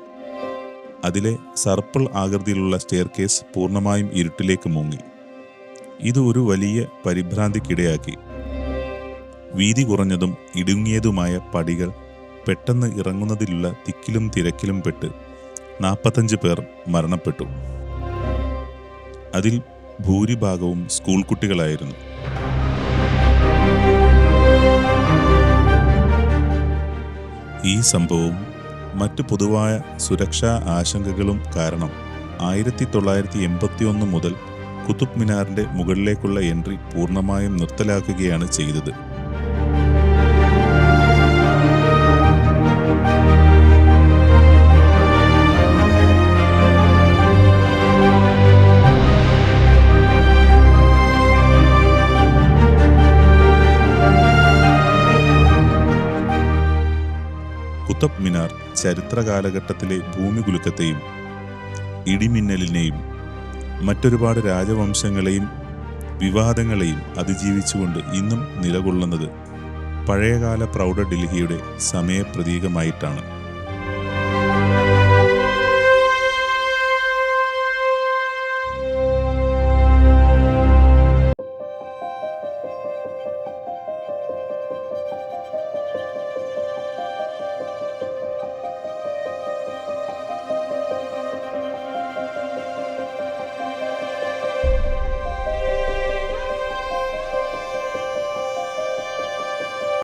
അതിലെ സർപ്പിൾ ആകൃതിയിലുള്ള സ്റ്റെയർകേസ് പൂർണ്ണമായും ഇരുട്ടിലേക്ക് മുങ്ങി. ഇത് ഒരു വലിയ പരിഭ്രാന്തിക്കിടയാക്കി. വീതി കുറഞ്ഞതും ഇടുങ്ങിയതുമായ പടികൾ പെട്ടെന്ന് ഇറങ്ങുന്നതിലുള്ള തിക്കിലും തിരക്കിലും പെട്ട് 45 പേർ മരണപ്പെട്ടു. അതിൽ ഭൂരിഭാഗവും സ്കൂൾ കുട്ടികളായിരുന്നു. ഈ സംഭവവും മറ്റു പൊതുവായ സുരക്ഷാ ആശങ്കകളും കാരണം 1981 മുതൽ കുത്തുബ് മിനാറിന്റെ മുകളിലേക്കുള്ള എൻട്രി പൂർണ്ണമായും നിർത്തലാക്കുകയാണ് ചെയ്തത്. കുത്തബ് മിനാർ ചരിത്ര കാലഘട്ടത്തിലെ ഭൂമികുലുക്കത്തെയും ഇടിമിന്നലിനെയും മറ്റൊരുപാട് രാജവംശങ്ങളെയും വിവാദങ്ങളെയും അതിജീവിച്ചുകൊണ്ട് ഇന്നും നിലകൊള്ളുന്നത് പഴയകാല പ്രൗഢ ഡൽഹിയുടെ സമയപ്രതീകമായിട്ടാണ്.